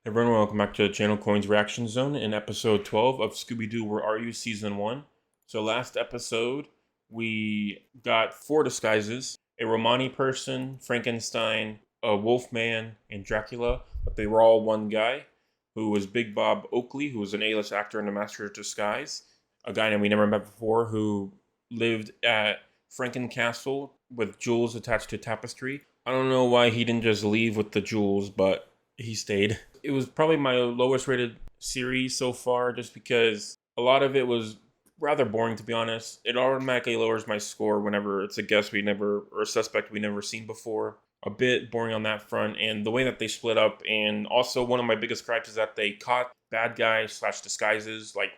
Everyone, welcome back to Channel Coins Reaction Zone in episode 12 of Scooby-Doo, Where Are You? Season 1. So last episode, we got 4 disguises: a Romani person, Frankenstein, a Wolfman, and Dracula, but they were all one guy, who was Big Bob Oakley, who was an A-list actor and a master of disguise, a guy that we never met before, who lived at Frankencastle with jewels attached to tapestry. I don't know why he didn't just leave with the jewels, but he stayed. It was probably my lowest rated series so far, just because a lot of it was rather boring, to be honest. It automatically lowers my score whenever it's a guest we never, or a suspect we never seen before. A bit boring on that front, and the way that they split up, and also one of my biggest gripes is that they caught bad guys slash disguises. Like,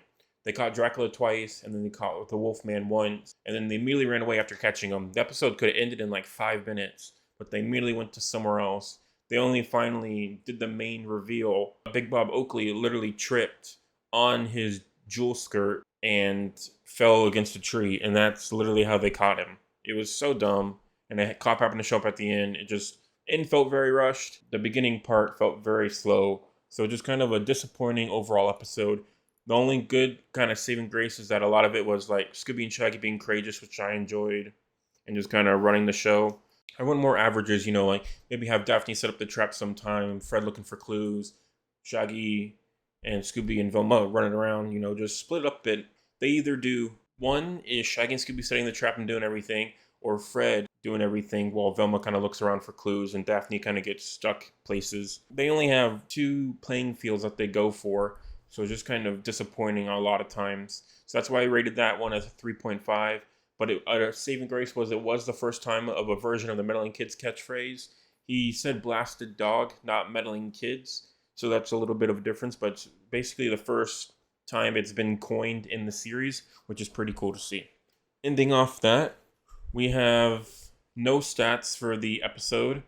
they caught Dracula twice, and then they caught the Wolfman once, and then they immediately ran away after catching him. The episode could have ended in like 5 minutes, but they immediately went to somewhere else. They only finally did the main reveal. Big Bob Oakley literally tripped on his jewel skirt and fell against a tree, and that's literally how they caught him. It was so dumb, and the cop happened to show up at the end. It felt very rushed. The beginning part felt very slow, so just kind of a disappointing overall episode. The only good kind of saving grace is that a lot of it was like Scooby and Shaggy being courageous, which I enjoyed, and just kind of running the show. I want more averages, like maybe have Daphne set up the trap sometime, Fred looking for clues, Shaggy and Scooby and Velma running around, just split it up a bit. They either do one is Shaggy and Scooby setting the trap and doing everything, or Fred doing everything while Velma kind of looks around for clues and Daphne kind of gets stuck places. They only have 2 playing fields that they go for, so it's just kind of disappointing a lot of times. So that's why I rated that one as a 3.5. But a saving grace was it was the first time of a version of the meddling kids catchphrase. He said blasted dog, not meddling kids. So that's a little bit of a difference, but it's basically the first time it's been coined in the series, which is pretty cool to see. Ending off that, we have no stats for the episode.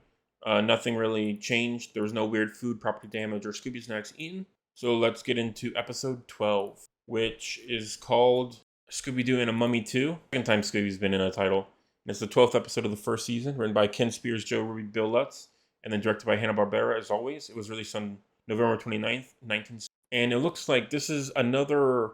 Nothing really changed. There was no weird food, property damage, or Scooby snacks eaten. So let's get into episode 12, which is called Scooby-Doo and a Mummy 2. Second time Scooby's been in a title. And it's the 12th episode of the first season, written by Ken Spears, Joe Ruby, Bill Lutz, and then directed by Hanna-Barbera, as always. It was released on November 29th, 1960. And it looks like this is another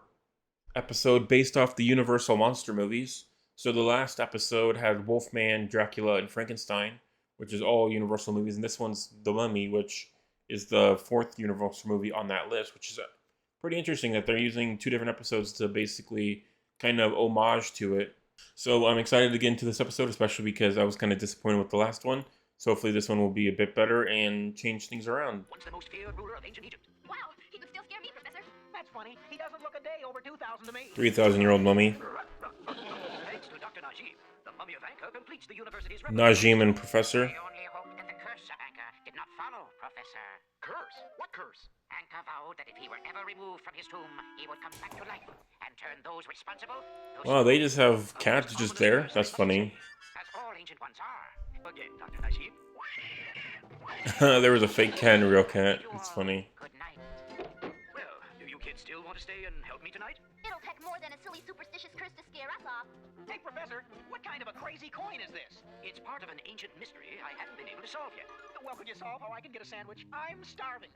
episode based off the Universal monster movies. So the last episode had Wolfman, Dracula, and Frankenstein, which is all Universal movies. And this one's The Mummy, which is the 4th Universal movie on that list, which is pretty interesting that they're using 2 different episodes to basically kind of homage to it. So I'm excited to get into this episode, especially because I was kind of disappointed with the last one. So hopefully this one will be a bit better and change things around. Once the most feared ruler of ancient Egypt. Wow, he would still scare me, Professor. That's funny. He doesn't look a day over 2,000 to me. 3,000-year-old mummy. Thanks to Dr. Najib, the mummy of Anchor completes the university's record. Najim and Professor. We only hope that the curse of Anchor did not follow, Professor. Curse? What curse? Anchor vowed that if he were ever removed from his tomb, he would come back to life and turn those responsible. Wow, they just have cats just there. That's funny. As all ancient ones are. Again, Dr. Najib. There was a fake cat and a real cat. It's funny. Good night. Well, do you kids still want to stay and help me tonight? It'll take more than a silly superstitious curse to scare us off. Hey, Professor, what kind of a crazy coin is this? It's part of an ancient mystery I haven't been able to solve yet. Well, could you solve how I can get a sandwich? I'm starving.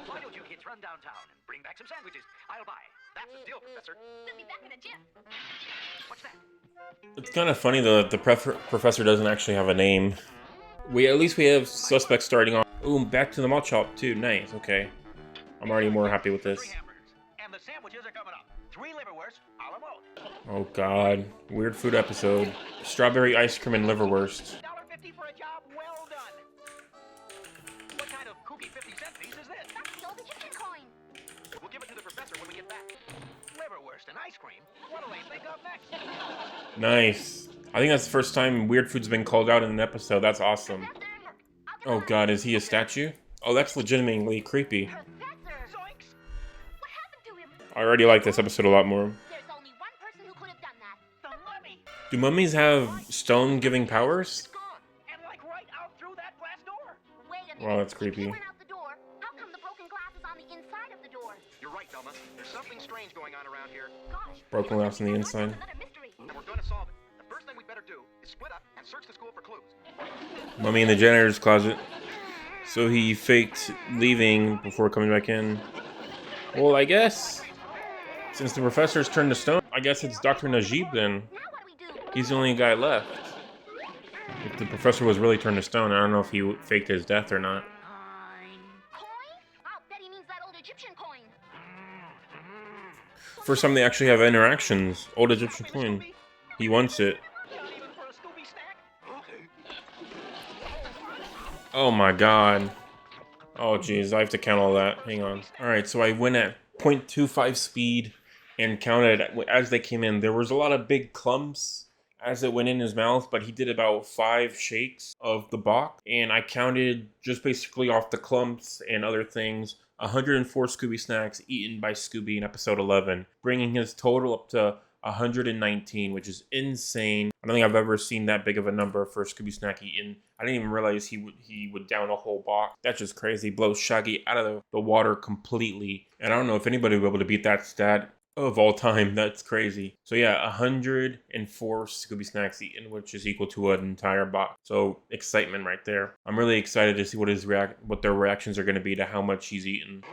Why don't you kids run downtown and bring back some sandwiches? I'll buy. That's the deal, Professor. We'll be back in a gym. What's that? It's kind of funny that the professor doesn't actually have a name. At least we have suspects starting off. Ooh, back to the malt shop too. Nice. Okay, I'm already more happy with this. 3 hamburgers. And the sandwiches are coming up. 3 liverwursts, a la mode. Oh God, weird food episode. Strawberry ice cream and liverwurst. $1.50 for a job well done. What kind of kooky 50-cent piece is this? That's still the chicken coin. We'll give it to the professor when we get back. Liverwurst and ice cream? What'll they think of next? Nice. I think that's the first time weird food's been called out in an episode. That's awesome. Professor, I'll get Oh one. God, is he a statue? Oh, that's legitimately creepy. Professor, Zoinks! what happened to him? I already like this episode a lot more. There's only one person who could have done that. The mummy! Do mummies have stone-giving powers? It's gone! And like right out through that glass door! Wait a minute. Wow, that's If creepy. he went out the door, how come the broken glass is on the inside of the door? You're right, Velma. There's something strange going on around here. Gosh. Broken glass on the inside. Another mystery. And we're gonna solve it. The first thing we better do is split up and search the school for clues. Mummy in the janitor's closet. So he faked leaving before coming back in. Well, I guess since the professor's turned to stone, I guess it's Dr. Najib then. Now what do we do? He's the only guy left. If the professor was really turned to stone, I don't know if he faked his death or not. Coin? I'll bet he means that old Egyptian coin. First time they actually have interactions. Old Egyptian coin. He wants it. Not even for a Scooby snack? Oh my god. Oh jeez, I have to count all that. Hang on. Alright, so I went at 0.25 speed and counted as they came in. There was a lot of big clumps as it went in his mouth, but he did about 5 shakes of the box. And I counted just basically off the clumps and other things, 104 Scooby snacks eaten by Scooby in episode 11, bringing his total up to 119, which is insane. I don't think I've ever seen that big of a number for a Scooby snack eaten. I didn't even realize he would down a whole box. That's just crazy. Blows Shaggy out of the water completely. And I don't know if anybody will be able to beat that stat of all time. That's crazy. So yeah, 104 Scooby snacks eaten, which is equal to an entire box. So excitement right there. I'm really excited to see what their reactions are going to be to how much he's eaten.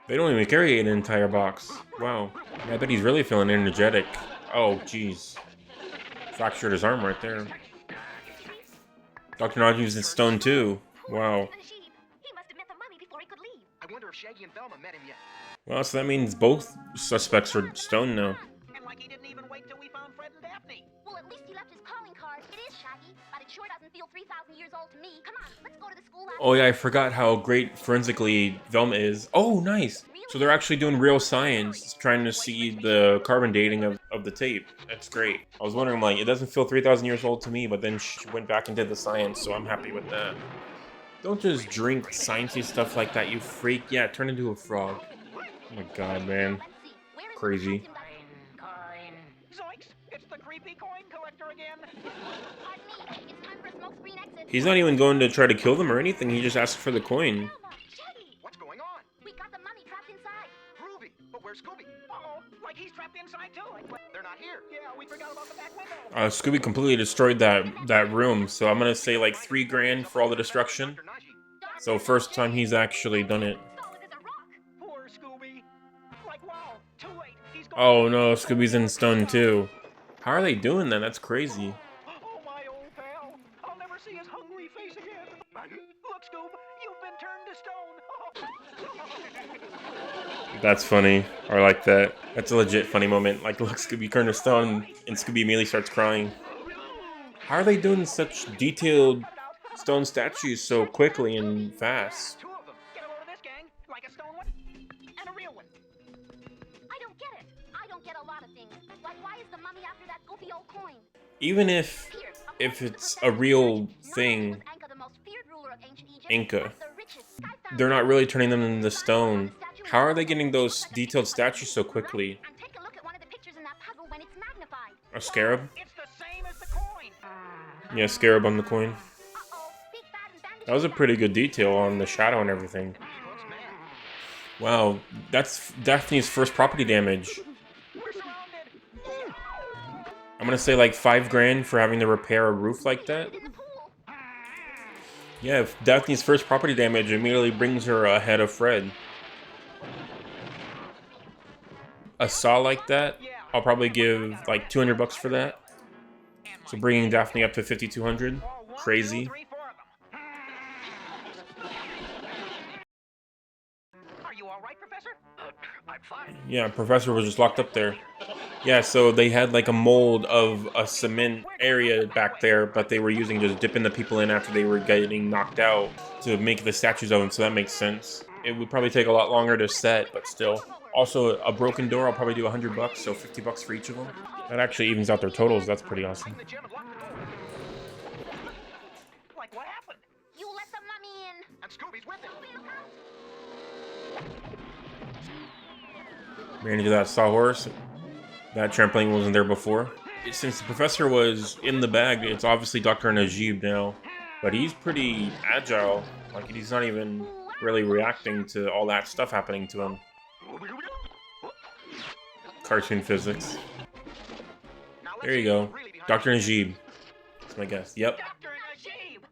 They don't even carry an entire box. Wow. Yeah, I bet he's really feeling energetic. Oh, jeez. Fractured his arm right there. Dr. Najib's in stone too. Wow. Najib. He must have met the mummy before he could leave. I wonder if Shaggy and Velma met him yet. Well, so that means both suspects are stone now. And like he didn't even wait till we found Fred and Daphne. Well, at least he left his calling card. It is Shaggy, but it sure doesn't feel 3,000 years old to me. Come on, let's go to the school. Oh yeah, I forgot how great forensically Velma is. Oh, nice. So they're actually doing real science, trying to see the carbon dating of the tape. That's great. I was wondering, like, it doesn't feel 3,000 years old to me, but then she went back and did the science, so I'm happy with that. Don't just drink sciencey stuff like that, you freak. Yeah, turn into a frog. Oh my god, man. Crazy. Zoinks! It's the creepy coin collector again. Pardon me, it's time for a smoke screen exit. He's not even going to try to kill them or anything, he just asked for the coin. Velma, Shaggy, What's going on? we got the mummy trapped inside. Ruby, but where's Scooby? Uh-oh, like he's trapped inside too. They're not here. Yeah, we forgot about the back window. Scooby completely destroyed that room, so I'm gonna say like $3,000 for all the destruction. Dr. Najib. So first time he's actually done it. Solid as a rock. Poor Scooby. Like, wow, too late. He's gone. Oh no, Scooby's in stone too. How are they doing that? That's crazy. Oh, my old pal. I'll never see his hungry face again. Look, Scoob, you've been turned to stone. That's funny. I like that. That's a legit funny moment. Like, look, Scooby turned to stone, and Scooby immediately starts crying. How are they doing such detailed stone statues so quickly and fast? 2 of them. Get a load of this, gang. Like a stone one and a real one. I don't get it. I don't get a lot of things. Like, why is the mummy after that goofy old coin? Even if Here, it's a real thing, Inca, the most feared ruler of ancient Egypt, Inca, was the richest. I found they're not really turning them into stone. How are they getting those detailed statues so quickly? And take a look at one of the pictures in that puzzle when it's magnified. A scarab? It's the same as the coin. Yeah, scarab on the coin. Uh-oh, big bad and bandaged. That was a pretty good detail on the shadow and everything. Looks mad. Wow, that's Daphne's first property damage. We're surrounded. I'm gonna say like $5,000 for having to repair a roof like that. In the pool. Yeah, if Daphne's first property damage immediately brings her ahead of Fred. A saw like that, I'll probably give like $200 for that. So bringing Daphne up to 5,200, crazy. 1, 2, 3, 4 of them. Are you all right, Professor? I'm fine. Yeah, Professor was just locked up there. Yeah, so they had like a mold of a cement area back there, but they were using just dipping the people in after they were getting knocked out to make the statues of them, so that makes sense. It would probably take a lot longer to set, but still. Also, a broken door, I'll probably do $100, so $50 for each of them. That actually evens out their totals, that's pretty awesome. The gym and lock the door. Like, what happened? You let the mummy in. And Scooby's with him. Ran into that sawhorse. That trampoline wasn't there before. Since the professor was in the bag, it's obviously Dr. Najib now. But he's pretty agile. Like, he's not even really reacting to all that stuff happening to him. Cartoon physics. Now let's There you see go. who's really behind Dr. Najib. That's my guess. Yep. Dr. Najib!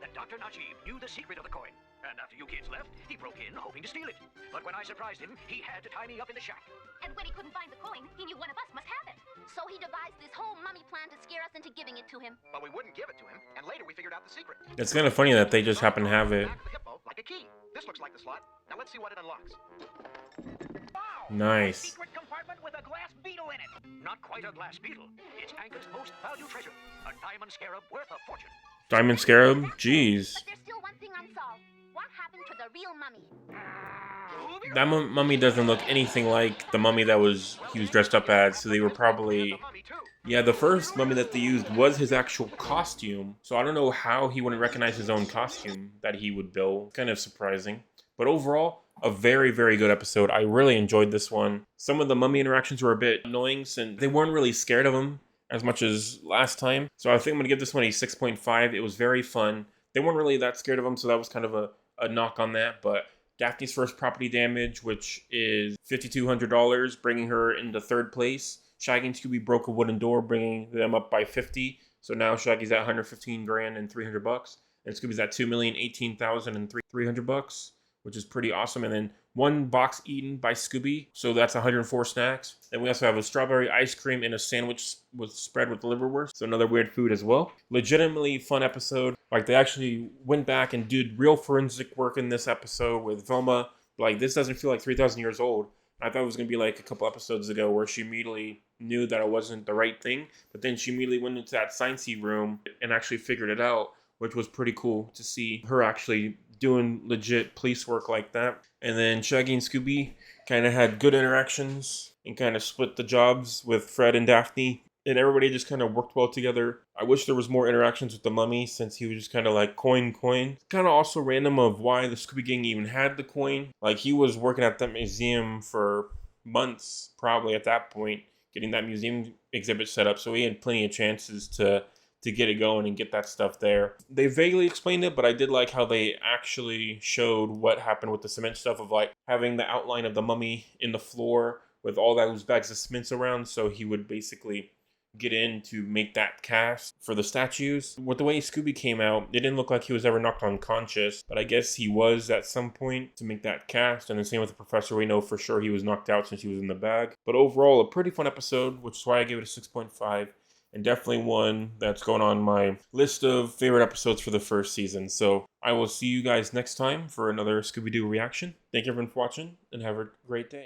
that Dr. Najib knew the secret of the coin. And after you kids left, he broke in hoping to steal it. But when I surprised him, he had to tie me up in the shack. And when he couldn't find the coin, he knew one of us must have it. So he devised this whole mummy plan to scare us into giving it to him. But we wouldn't give it to him, and later we figured out the secret. It's kind of funny that they just happen to have it. Back of the hippo, like a key. This looks like the slot. Now let's see what it unlocks. Wow! Nice. A secret compartment with a glass beetle in it. Not quite a glass beetle. It's Anchor's most valued treasure. A diamond scarab worth a fortune. Diamond Scarab? Jeez. But there's still one thing unsolved. What happened to the real mummy? That mummy doesn't look anything like the mummy that he was dressed up as, so they were probably... Yeah, the first mummy that they used was his actual costume, so I don't know how he wouldn't recognize his own costume that he would build. Kind of surprising. But overall, a very, very good episode. I really enjoyed this one. Some of the mummy interactions were a bit annoying since they weren't really scared of him as much as last time. So I think I'm going to give this one a 6.5. It was very fun. They weren't really that scared of him, so that was kind of a knock on that. But Daphne's first property damage, which is $5,200, bringing her into third place. Shaggy and Scooby broke a wooden door, bringing them up by 50. So now Shaggy's at 115 grand and $300, and Scooby's at 2,018,000 and $300, which is pretty awesome. And then one box eaten by Scooby, so that's 104 snacks. Then we also have a strawberry ice cream in a sandwich with spread with liverwurst, so another weird food as well. Legitimately fun episode. Like, they actually went back and did real forensic work in this episode with Velma. Like, this doesn't feel like 3,000 years old. I thought it was going to be like a couple episodes ago where she immediately knew that it wasn't the right thing, but then she immediately went into that sciencey room and actually figured it out, which was pretty cool to see her actually doing legit police work like that. And then Shaggy and Scooby kind of had good interactions and kind of split the jobs with Fred and Daphne, and everybody just kind of worked well together. I wish there was more interactions with the mummy, since he was just kind of like coin. Kind of also random of why the Scooby Gang even had the coin. Like, he was working at that museum for months, probably at that point, getting that museum exhibit set up, so he had plenty of chances to get it going and get that stuff there. They vaguely explained it, but I did like how they actually showed what happened with the cement stuff, of like having the outline of the mummy in the floor with all those bags of cements around, so he would basically get in to make that cast for the statues. With the way Scooby came out, it didn't look like he was ever knocked unconscious, but I guess he was at some point to make that cast. And the same with the professor, we know for sure he was knocked out since he was in the bag. But overall, a pretty fun episode, which is why I gave it a 6.5. And definitely one that's going on my list of favorite episodes for the first season. So I will see you guys next time for another Scooby-Doo reaction. Thank you everyone for watching, and have a great day.